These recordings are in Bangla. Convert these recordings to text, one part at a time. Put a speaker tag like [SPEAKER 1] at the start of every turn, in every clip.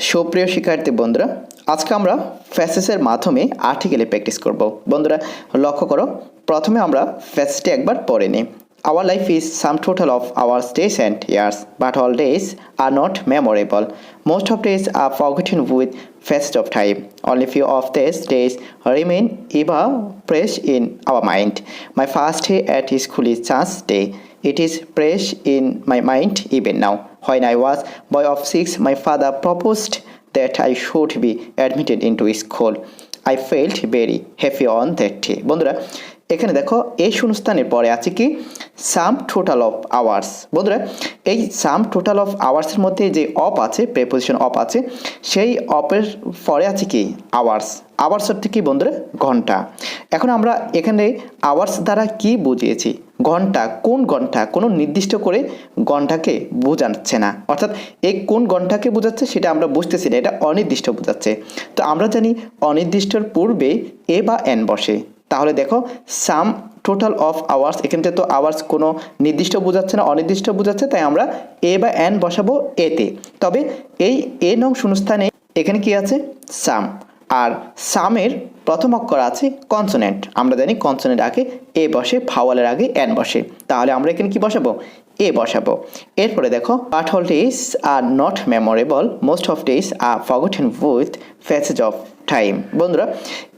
[SPEAKER 1] সুপ্রিয় শিক্ষার্থী বন্ধুরা, আজকে আমরা ফ্যাসেসের মাধ্যমে আর্টিকেলে প্র্যাকটিস করব। বন্ধুরা লক্ষ্য করো, প্রথমে আমরা ফ্যাসেসটি একবার পড়ে নিই। Our life is sum total of our days and years, but all days are not memorable. Most of days are forgotten with passage of time. Only few of these days remain ever fresh in our mind. My first day at school is chance day. It is fresh in my mind even now. When I was boy of 6, my father proposed that I should be admitted into school. I felt very happy on that day. বন্ধুরা এখানে দেখো এই শূন্যস্থানের পরে আছে কি সাম টোটাল অফ আওয়ার্স। বন্ধুরা এই সাম টোটাল অফ আওয়ার্সের মধ্যে যে অফ আছে, প্রেপোজিশন অফ আছে, সেই অফের পরে আছে কি আওয়ার্স। আওয়ার্স অর্থে কি বন্ধুরা? ঘন্টা। এখন আমরা এখানে আওয়ার্স দ্বারা কি বুঝিয়েছি? ঘন্টা। কোন ঘন্টা? কোনো নির্দিষ্ট করে ঘন্টাকে বোঝাচ্ছে না, অর্থাৎ এই কোন ঘন্টাকে বোঝাচ্ছে সেটা আমরা বুঝতেছি না, এটা অনির্দিষ্ট বোঝাচ্ছে। তো আমরা জানি অনির্দিষ্টর পূর্বে এ বা এন বসে। তাহলে দেখো সাম টোটাল অফ আওয়ার্স, এখানে তো আওয়ার্স কোনো নির্দিষ্ট বোঝাচ্ছে না, অনির্দিষ্ট বোঝাচ্ছে, তাই আমরা এ বা এন বসাবো এতে। তবে এই এ নং শূন্যস্থানে এখানে কি আছে? সাম। আর সামের প্রথম অক্ষর আছে কনসোনেন্ট। আমরা জানি কনসোনেন্ট আগে এ বসে, ভাওয়ালের আগে এন বসে। তাহলে আমরা এখানে কি বসাবো? এ বসাবো। এরপরে দেখো but all days are not memorable, most of days are forgotten with passage of time. বন্ধুরা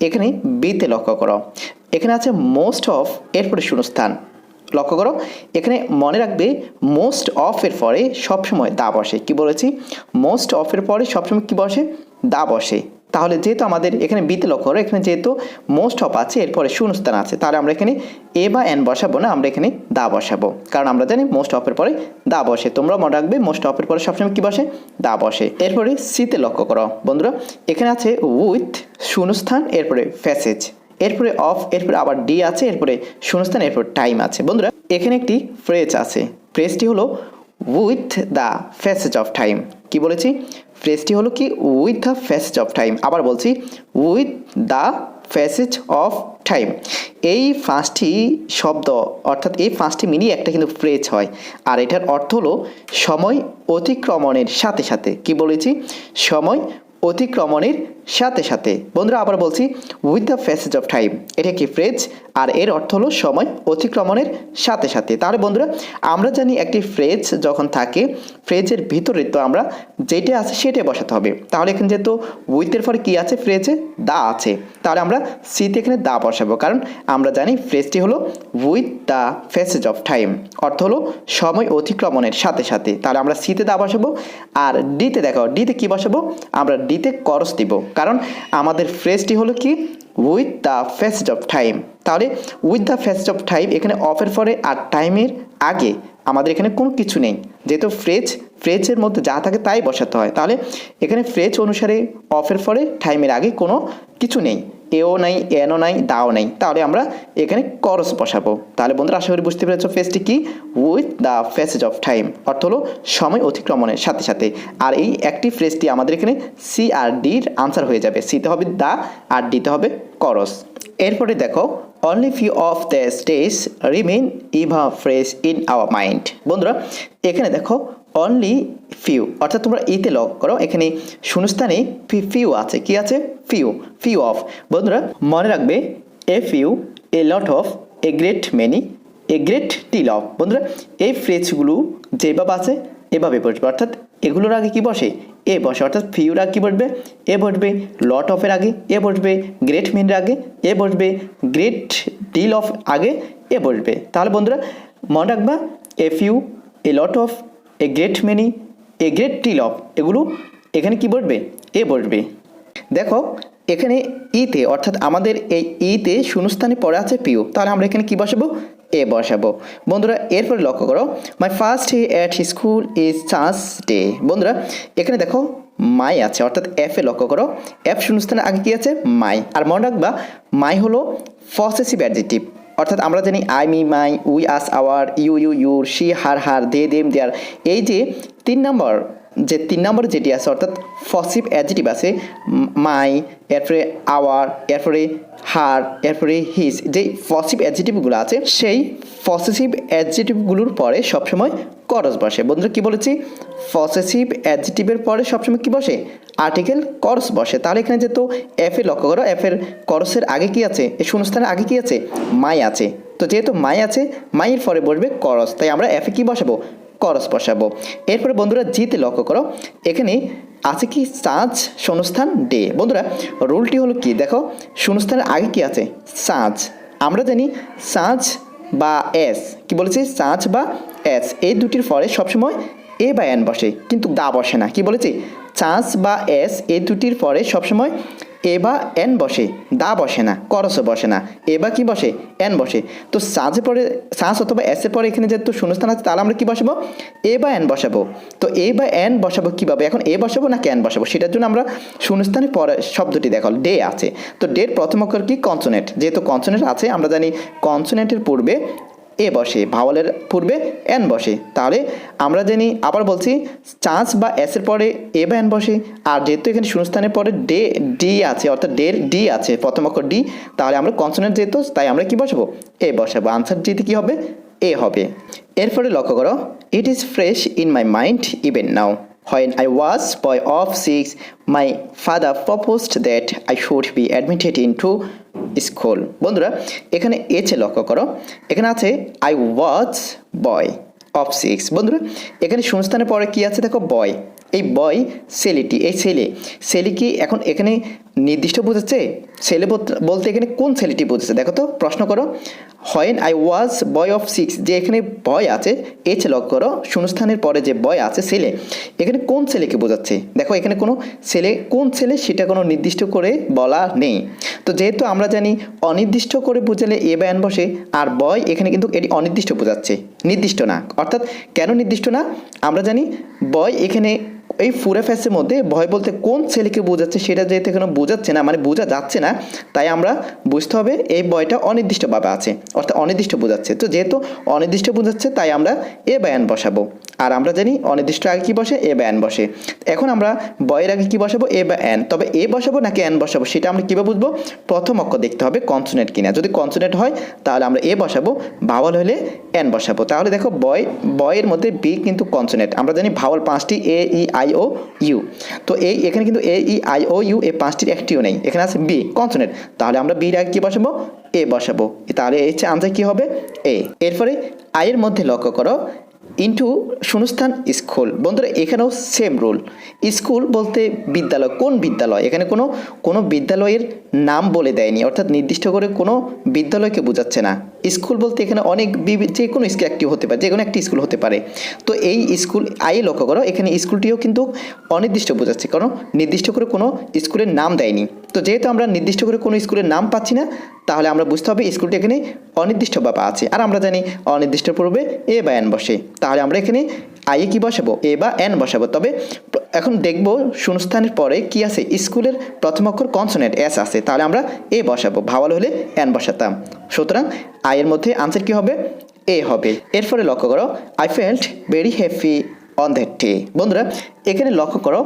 [SPEAKER 1] এখানে বিতে লক্ষ্য করো, এখানে আছে মোস্ট অফ, এরপরে শূন্যস্থান। লক্ষ্য করো এখানে মনে রাখবে মোস্ট অফের পরে সবসময় দা বসে। কি বলেছি? মোস্ট অফের পরে সবসময় কি বসে? দা বসে। তাহলে যেহেতু আমাদের এখানে বিতে লক্ষ্য করো, এখানে যেহেতু মোস্ট অফ আছে, এরপরে শূন্যস্থান আছে, তাহলে আমরা এখানে এ বা এন বসাবো না, আমরা এখানে দা বসাবো, কারণ আমরা জানি মোস্ট অফের পরে দা বসে। তোমরা মনে রাখবে মোস্ট অফের পরে সবসময় কি বসে? দা বসে। এরপরে সিতে লক্ষ্য করো বন্ধুরা, এখানে আছে উইথ শূন্যস্থান, এরপরে প্যাসেজ, এরপরে অফ, এরপরে আবার ডি আছে, এরপরে শূন্যস্থান, এরপর টাইম আছে। বন্ধুরা এখানে একটি ফ্রেজ আছে, ফ্রেজটি হলো with the passage of time. কি বলেছি? ফ্রেজটি হলো কি with the passage of time. আবার বলছি with the passage of time. এই পাঁচটি শব্দ, অর্থাৎ এই পাঁচটি মিলিয়ে একটা কিন্তু ফ্রেজ হয়, আর এটার অর্থ হলো সময় অতিক্রমণের সাথে সাথে। কি বলেছি? সময় অতিক্রমণের সাথে সাথে। বন্ধুরা আবার বলছি with the passage of time, এটা কি ফ্রেজ, আর এর অর্থ হলো সময় অতিক্রমণের সাথে সাথে। তাহলে বন্ধুরা আমরা জানি একটি ফ্রেজ যখন থাকে, ফ্রেজের ভিতরে তো আমরা যেটা আছে সেটাই বসাতে হবে। তাহলে এখানে যেহেতু উইথের পরে কি আছে? ফ্রেজে দা আছে, তাহলে আমরা সিতে এখানে দা বসাবো, কারণ আমরা জানি ফ্রেজটি হলো with the passage of time, অর্থ হলো সময় অতিক্রমণের সাথে সাথে। তাহলে আমরা সিতে দা বসাবো। আর ডিতে দেখো, ডিতে কি বসাবো? আমরা ডিতে করস দিব, কারণ আমাদের ফ্রেজটি হলো কি with the passage of time. তাহলে with the passage of time, এখানে অফের পরে আর টাইমের আগে আমাদের এখানে কোনো কিছু নেই, যেহেতু ফ্রেজের মধ্যে যা থাকে তাই বসাতে হয়। তাহলে এখানে ফ্রেজ অনুসারে অফের পরে টাইমের আগে কোনো কিছু নেই, এও নাই, এনও নাই, দাও নাই, তাহলে আমরা এখানে করস বসাবো। তাহলে বন্ধুরা আশা করি বুঝতে পেরেছো ফ্রেজটি কি with the passage of time, অর্থ হলো সময় অতিক্রমণের সাথে সাথে। আর এই একটি ফ্রেজটি আমাদের এখানে সি আর ডির আনসার হয়ে যাবে। সিতে হবে দা আর ডিতে হবে করস। এরপরে দেখো only few of the days remain ever fresh in our mind. বন্ধুরা এখানে দেখো অনলি ফিউ, অর্থাৎ তোমরা ইতে লক করো, এখানে শূন্যস্থানে ফিউ আছে। কি আছে? Few of. বন্ধুরা মনে রাখবে a few, a lot of, a great many, a great deal of. বন্ধুরা এই ফ্রেজগুলো যেভাবে আছে এভাবে বসবে, অর্থাৎ এগুলোর আগে কি বসে? এ বসে, অর্থাৎ ফিউর আগে কি বসবে? এ বসবে। লট অফের আগে এ বসবে, গ্রেট মেনির আগে এ বসবে, গ্রেট ডিল অফ আগে এ বসবে। তাহলে বন্ধুরা মনে রাখবা a few, a lot of, a great many, a great deal of, এগুলো এখানে কি বসবে? এ বসবে। দেখো এখানে ইতে, অর্থাৎ আমাদের এই ইতে শূন্যস্থানে পড়ে আছে পিউ, তাহলে আমরা এখানে কি বসাবো? এ বসাবো। বন্ধুরা এরপরে লক্ষ্য করো my first day at school is chance day. বন্ধুরা এখানে দেখো মাই আছে, অর্থাৎ এফ এ লক্ষ্য করো, এফ শূন্যস্থানে আগে কি আছে? মাই। আর মনে রাখবা মাই হলো পসেসিভ অ্যাডজেক্টিভ, অর্থাৎ আমরা জানি I, me, my, we, us, our, you, your, she, her, they, them, their. এই যে 3 নম্বর যে 3 নম্বরে যেটি আছে অর্থাৎ পসিভ অ্যাডজেক্টিভ আছে মাই, এরপরে আওয়ার, এরপরে হার, এরপরে হিজ, যে পসিভ অ্যাডজেক্টিভগুলো আছে সেই পসেসিভ অ্যাডজেক্টিভগুলোর পরে সবসময় করস বসে। বন্ধুরা কি বলেছি, পসেসিভ অ্যাডজেক্টিভের পরে সবসময় কি বসে, আর্টিকেল করস বসে। তাহলে এখানে যেহেতু এফ এর লক্ষ্য করো, এফ এর করসের আগে কি আছে, এই শূন্যস্থানের আগে কি আছে, মাই আছে। তো যেহেতু মাই আছে, মাইয়ের পরে বসবে করস, তাই আমরা এফে কি বসাবো, করস বসাবো। এরপরে বন্ধুরা জিতে লক্ষ্য করো, এখানে আছে কি সাজ শূন্যস্থান ডে। বন্ধুরা রুলটি হলো কি, দেখো শূন্যস্থানের আগে কি আছে, সাজ। আমরা জানি সাজ বা এস, কি বলেছি, সাজ বা এস, এই দুটির পরে সবসময় এ বা এন বসে, কিন্তু দা বসে না। কি বলেছি, চান্স বা এস এই দুটির পরে সবসময় এ বা এন বসে, দা বসে না, করসও বসে না, এ বা কি বসে, এন বসে। তো সাজে পরে, সাজ অথবা এসের পরে এখানে যেহেতু শূন্যস্থান আছে, তাহলে আমরা কি বসাবো, এ বা এন বসাবো। তো এ বা এন বসাবো কীভাবে, এখন এ বসাবো নাকি এন বসাবো, সেটার জন্য আমরা শূন্যস্থানের পরে শব্দটি দেখো ডে আছে। তো ডের প্রথম অক্ষর কি, কনসোনেন্ট, যেহেতু কনসোনেন্ট আছে আমরা জানি কনসোনেন্টের পূর্বে এ বসে, ভাওয়ালের পূর্বে এন বসে। তাহলে আমরা জানি, আবার বলছি, চান্স বা এসের পরে এ বা এন বসে। আর যেহেতু এখানে শূন্যস্থানের পরে ডে ডি আছে, অর্থাৎ ডের ডি আছে, প্রথম অক্ষর ডি, তাহলে আমরা কনসোনেন্ট যেহেতু, তাই আমরা কি বসাবো, এ বসাবো। আনসার ডিতে কি হবে, এ হবে। এরপরে লক্ষ্য করো, it is fresh in my mind even now, when I was boy of 6 my father proposed that I should be admitted into school. বন্ধুরা এখানে এছে লক্ষ্য করো, এখানে আছে আই ওয়াজ বয় অফ 6। বন্ধুরা এখানে শূন্যস্থানের পরে কি আছে দেখো, বয়। এই বয় ছেলেটি, এই ছেলে কি এখন এখানে নির্দিষ্ট বোঝাচ্ছে, ছেলে বলতে এখানে কোন ছেলেটি বোঝাচ্ছে, দেখো তো প্রশ্ন করো। When I was boy of 6, যে এখানে বয় আছে, এছে লক্ষ্য করো, শূন্যস্থানের পরে যে বয় আছে ছেলে, এখানে কোন ছেলেকে বোঝাচ্ছে, দেখো এখানে কোনো ছেলে, কোন ছেলে সেটা কোনো নির্দিষ্ট করে বলা নেই। তো যেহেতু আমরা জানি অনির্দিষ্ট করে বোঝালে এ বা এন বসে, আর বয় এখানে কিন্তু এটি অনির্দিষ্ট বোঝাচ্ছে, নির্দিষ্ট না। অর্থাৎ কেন নির্দিষ্ট না, আমরা জানি বয় এখানে এই ফুরা ফ্যাসের মধ্যে ভয় বলতে কোন ছেলেকে বোঝাচ্ছে সেটা যেহেতু এখানে বোঝাচ্ছে না, মানে বোঝা যাচ্ছে না, তাই আমরা বুঝতে হবে এই বয়টা অনির্দিষ্টভাবে আছে, অর্থাৎ অনির্দিষ্ট বোঝাচ্ছে। তো যেহেতু অনির্দিষ্ট বোঝাচ্ছে তাই আমরা এ বা এন বসাবো। আর আমরা জানি অনির্দিষ্ট আগে কি বসে, এ বা এন বসে। এখন আমরা বয়ের আগে কি বসাবো, এ বা এন। তবে এ বসাবো নাকি এন বসাবো সেটা আমরা কীভাবে বুঝবো, প্রথম অক্ষর দেখতে হবে কনসোনেন্ট কিনা। যদি কনসোনেন্ট হয় তাহলে আমরা এ বসাবো, ভাওয়াল হলে এন বসাবো। তাহলে দেখো বয়ের মধ্যে বি কিন্তু কনসোনেন্ট, আমরা জানি ভাওয়াল 5টি, এ ই আই ও ইউ। তো এই এখানে কিন্তু এ ই আই ও ইউ এই 5টির একটিও নেই, এখানে আছে বি কনসোনেন্ট, তাহলে আমরা বির আগে কি বসাবো, এ বসাবো। তাহলে এই আনসার কি হবে, এ। এরপরে আয়ের মধ্যে লক্ষ্য করো, ইন্টু শূন্যস্থান স্কুল। বন্ধুরা এখানেও সেম রুল, স্কুল বলতে বিদ্যালয়, কোন বিদ্যালয়, এখানে কোনো বিদ্যালয়ের নাম বলে দেয়নি, অর্থাৎ নির্দিষ্ট করে কোনো বিদ্যালয়কে বোঝাচ্ছে না। স্কুল বলতে এখানে অনেক যে কোনো স্কুল একটি হতে পারে, যে কোনো একটি স্কুল হতে পারে। তো এই স্কুল আয়ে লক্ষ্য করো, এখানে স্কুলটিও কিন্তু অনির্দিষ্ট বোঝাচ্ছে, কারণ নির্দিষ্ট করে কোনো স্কুলের নাম দেয়নি। তো যেহেতু আমরা নির্দিষ্ট করে কোনো স্কুলের নাম পাচ্ছি না, তাহলে আমরা বুঝতে হবে স্কুলটি এখানে অনির্দিষ্টভাবে আছে। আর আমরা জানি অনির্দিষ্ট পূর্বে এ বা এন বসে, তাহলে আমরা এখানে আইয়ে কি বসাবো, এ বা এন বসাবো। তবে এখন দেখব শূন্যস্থানের পরে কি আছে, স্কুলের প্রথম অক্ষর কনসোনেন্ট এস আছে, তাহলে আমরা এ বসাবো, ভাওয়াল হলে এন বসাতাম। সুতরাং আয়ের মধ্যে আনসার কি হবে, এ হবে। এরপরে লক্ষ্য করো, I felt very happy on that day. বন্ধুরা এখানে লক্ষ্য করো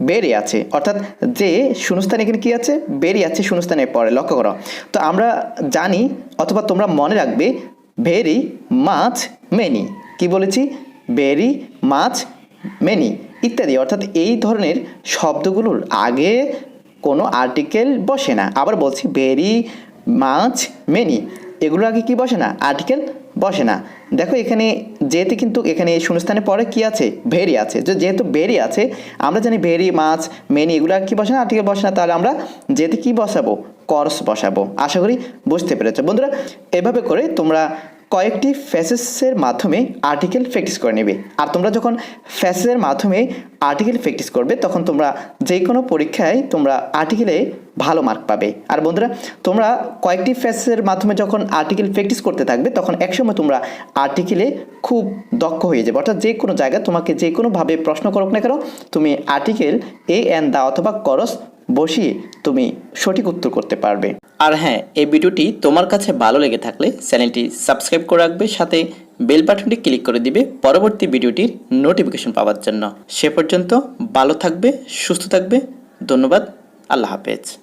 [SPEAKER 1] বেরি আছে, অর্থাৎ যে শূন্যস্থান এখানে কি আছে, বেরি আছে শূন্যস্থানের পরে, লক্ষ্য করো। তো আমরা জানি অথবা তোমরা মনে রাখবে ভেরি মাছ মেনি, কি বলেছি, ভেরি মাছ মেনি ইত্যাদি, অর্থাৎ এই ধরনের শব্দগুলোর আগে কোনো আর্টিকেল বসে না। আবার বলছি ভেরি মাছ মেনি, এগুলোর আগে কি বসে না, আর্টিকেল বসে না। দেখো এখানে যেহেতু কিন্তু এখানে শূন্যস্থানের পরে কি আছে, ভেরি আছে, যেহেতু ভেরি আছে আমরা জানি ভেরি মাছ মেনি এগুলো কি বসে না, আর্টিকেল বসে না, তাহলে আমরা যেহেতু কি বসাবো, করস বসাবো। আশা করি বুঝতে পেরেছো বন্ধুরা। এভাবে করে তোমরা কয়েকটি ফ্রেজেসের মাধ্যমে আর্টিকেল প্র্যাকটিস করে নেবে। আর তোমরা যখন ফ্রেজেসের মাধ্যমে আর্টিকেল প্র্যাকটিস করবে তখন তোমরা যে কোনো পরীক্ষায় তোমরা আর্টিকেলে ভালো মার্ক পাবে। আর বন্ধুরা তোমরা কয়েকটি ফ্রেজেসের মাধ্যমে যখন আর্টিকেল প্র্যাকটিস করতে থাকবে তখন একসময় তোমরা আর্টিকেলে খুব দক্ষ হয়ে যাবে। অর্থাৎ যে কোনো জায়গায় তোমাকে যে কোনোভাবে প্রশ্ন করুক না কেন, তুমি আর্টিকেল এ এন দা অথবা করস বসিয়ে তুমি সঠিক উত্তর করতে পারবে।
[SPEAKER 2] আর হ্যাঁ, এই ভিডিওটি তোমার কাছে ভালো লেগে থাকলে চ্যানেলটি সাবস্ক্রাইব করে রাখবে, সাথে
[SPEAKER 1] বেল বাটনটি ক্লিক করে দিবে পরবর্তী ভিডিওটির নোটিফিকেশন পাওয়ার জন্য। সে পর্যন্ত ভালো থাকবে, সুস্থ থাকবে। ধন্যবাদ। আল্লাহ হাফেজ।